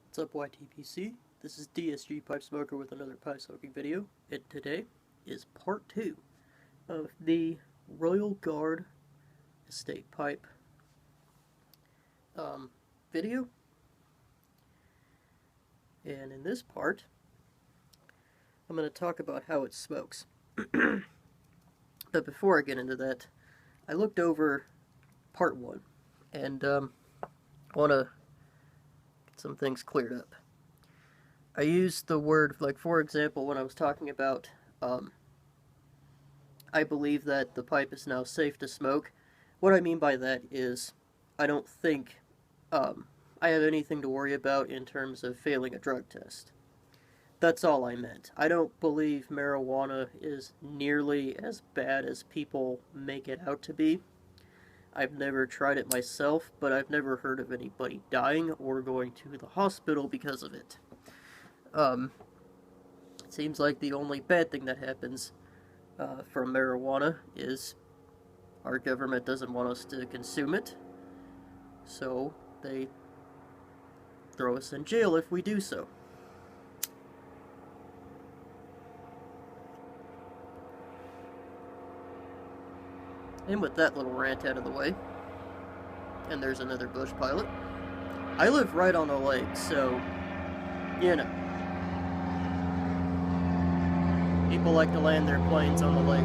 What's up, YTPC? This is DSG Pipe Smoker with another pipe smoking video, and today is part 2 of the Royal Guard Estate Pipe video. And in this part, I'm going to talk about how it smokes. But before I get into that, I looked over part 1, and I want to get some things cleared up. I used the word, like, for example, when I was talking about, I believe that the pipe is now safe to smoke. What I mean by that is, I don't think I have anything to worry about in terms of failing a drug test. That's all I meant. I don't believe marijuana is nearly as bad as people make it out to be. I've never tried it myself, but I've never heard of anybody dying or going to the hospital because of it. It seems like the only bad thing that happens from marijuana is our government doesn't want us to consume it, so they throw us in jail if we do so. And with that little rant out of the way, and there's another bush pilot. I live right on the lake, so, you know, people like to land their planes on the lake.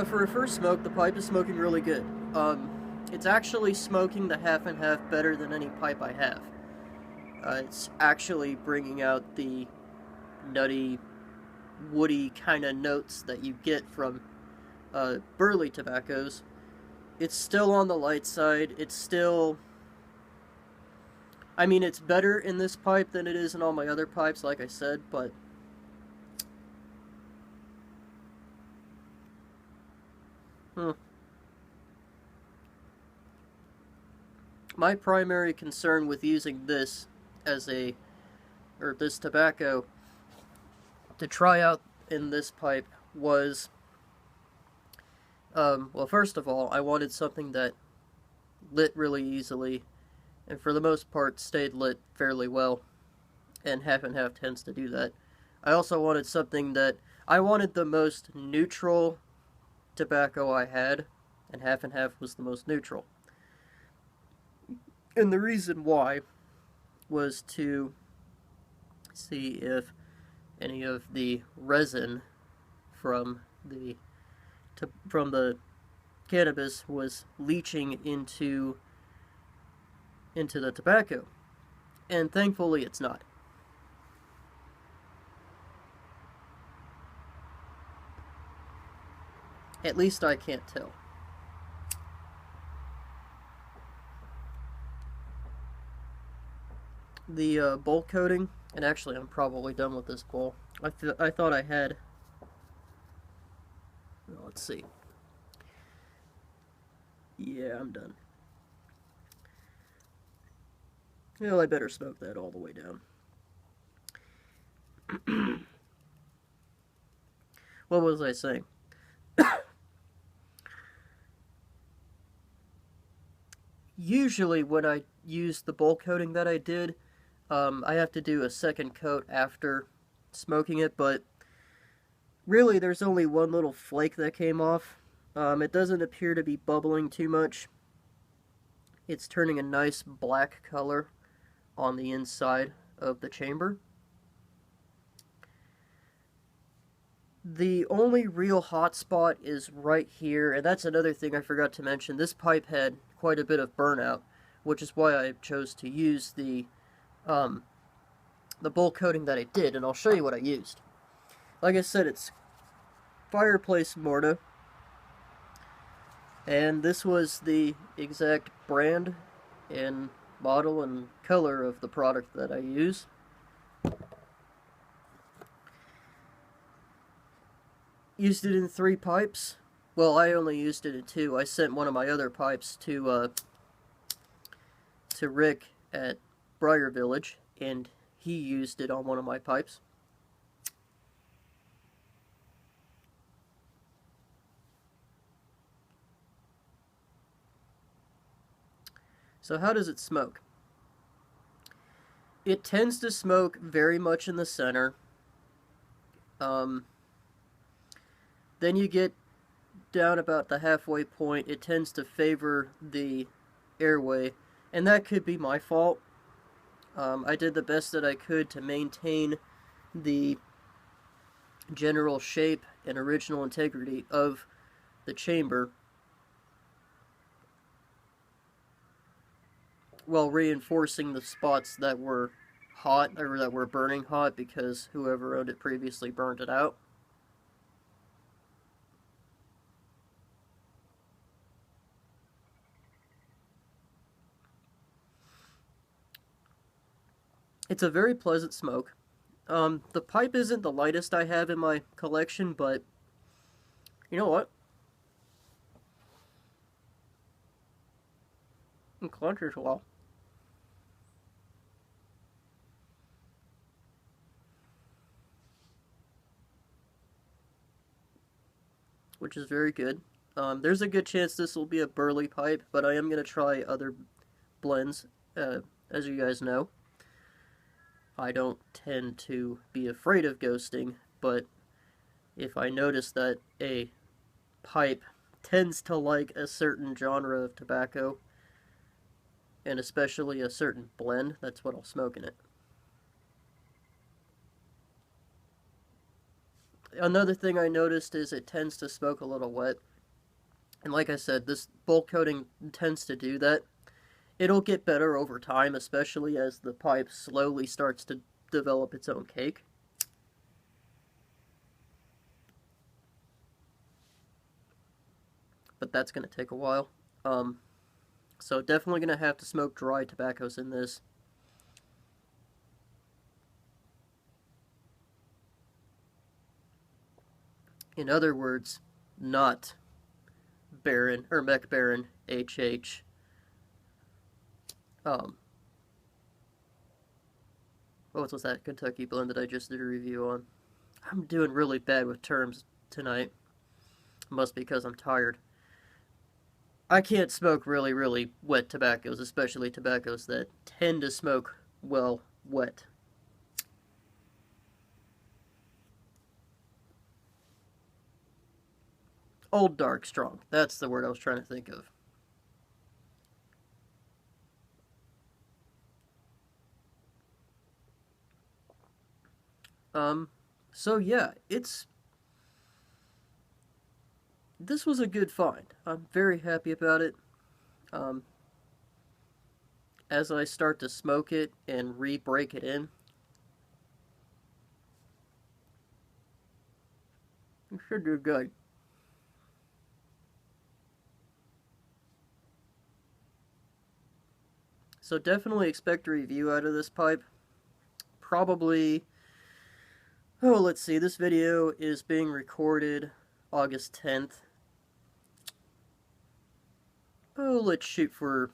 For a first smoke, the pipe is smoking really good. It's actually smoking the half and half better than any pipe I have. It's actually bringing out the nutty, woody kind of notes that you get from burley tobaccos. It's still on the light side. It's still... I mean, it's better in this pipe than it is in all my other pipes, like I said, but... My primary concern with using this as this tobacco to try out in this pipe was, well, first of all, I wanted something that lit really easily, and for the most part stayed lit fairly well, and half and half tends to do that. I also wanted something that, I wanted the most neutral tobacco I had, and half was the most neutral. And the reason why was to see if any of the resin from the cannabis was leaching into the tobacco, and thankfully it's not. At least I can't tell. The bowl coating, and actually I'm probably done with this bowl. I thought I had, well, let's see. Yeah, I'm done. Well, I better smoke that all the way down. What was I saying? Usually when I use the bowl coating that I did, I have to do a second coat after smoking it, but really there's only one little flake that came off. It doesn't appear to be bubbling too much. It's turning a nice black color on the inside of the chamber. The only real hot spot is right here, and that's another thing I forgot to mention. This pipe had quite a bit of burnout, which is why I chose to use the bowl coating that I did, and I'll show you what I used. Like I said, it's fireplace mortar, and this was the exact brand and model and color of the product that I use. Used it in 3 pipes. Well, I only used it in 2. I sent one of my other pipes to Rick at Briar Village, and he used it on one of my pipes. So how does it smoke? It tends to smoke very much in the center. Um, then you get down about the halfway point, it tends to favor the airway, and that could be my fault. I did the best that I could to maintain the general shape and original integrity of the chamber while reinforcing the spots that were hot or that were burning hot because whoever owned it previously burned it out. It's a very pleasant smoke. The pipe isn't the lightest I have in my collection, but you know what? It clunches well. Which is very good. There's a good chance this will be a burley pipe, but I am going to try other blends, as you guys know. I don't tend to be afraid of ghosting, but if I notice that a pipe tends to like a certain genre of tobacco, and especially a certain blend, that's what I'll smoke in it. Another thing I noticed is it tends to smoke a little wet. And like I said, this bulk coating tends to do that. It'll get better over time, especially as the pipe slowly starts to develop its own cake. But that's going to take a while. So definitely going to have to smoke dry tobaccos in this. In other words, not Baron or Mech Baron HH. What was that Kentucky blend that I just did a review on? I'm doing really bad with terms tonight. Must be because I'm tired. I can't smoke really, really wet tobaccos, especially tobaccos that tend to smoke well wet. Old dark strong. That's the word I was trying to think of. So yeah, this was a good find. I'm very happy about it. Um, as I start to smoke it and re-break it in, it should do good. So definitely expect a review out of this pipe. Probably, oh, let's see, this video is being recorded August 10th. Oh, let's shoot for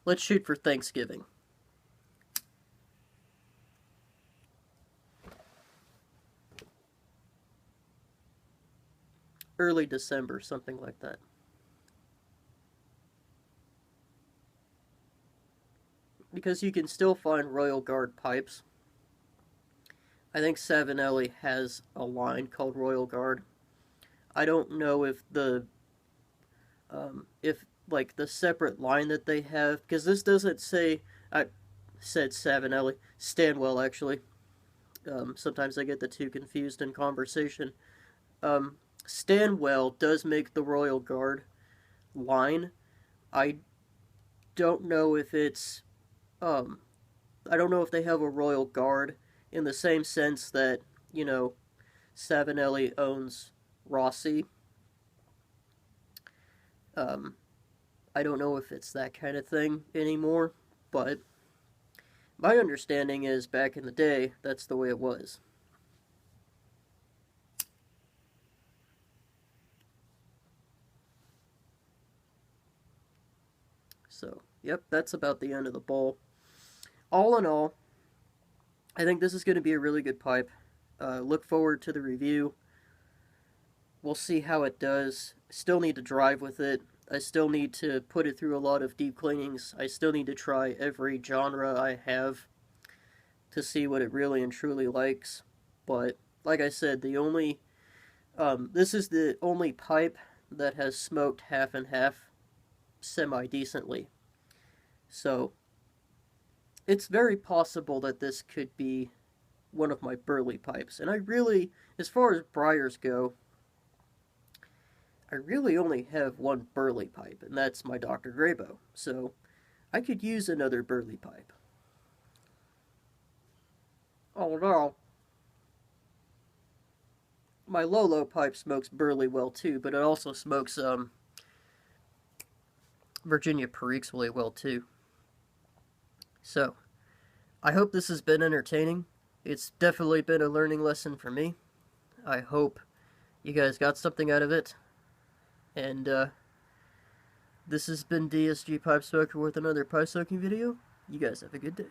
Thanksgiving. Early December, something like that. Because you can still find Royal Guard pipes. I think Savinelli has a line called Royal Guard. I don't know if if like the separate line that they have, because this doesn't say, I said Savinelli, Stanwell actually. Sometimes I get the two confused in conversation. Stanwell does make the Royal Guard line. I don't know if it's, I don't know if they have a Royal Guard in the same sense that, you know, Savinelli owns Rossi. I don't know if it's that kind of thing anymore, but my understanding is back in the day, that's the way it was. So, yep, that's about the end of the bowl. All in all, I think this is going to be a really good pipe. Look forward to the review. We'll see how it does. Still need to drive with it. I still need to put it through a lot of deep cleanings. I still need to try every genre I have to see what it really and truly likes. But like I said, this is the only pipe that has smoked half and half semi decently. So it's very possible that this could be one of my burley pipes. And I really, as far as briars go, I really only have one burley pipe, and that's my Dr. Graybow. So I could use another burley pipe. Although my Lolo pipe smokes burley well too, but it also smokes Virginia Periques really well too. So I hope this has been entertaining. It's definitely been a learning lesson for me. I hope you guys got something out of it. And this has been DSG Pipe Smoker with another pipe smoking video. You guys have a good day.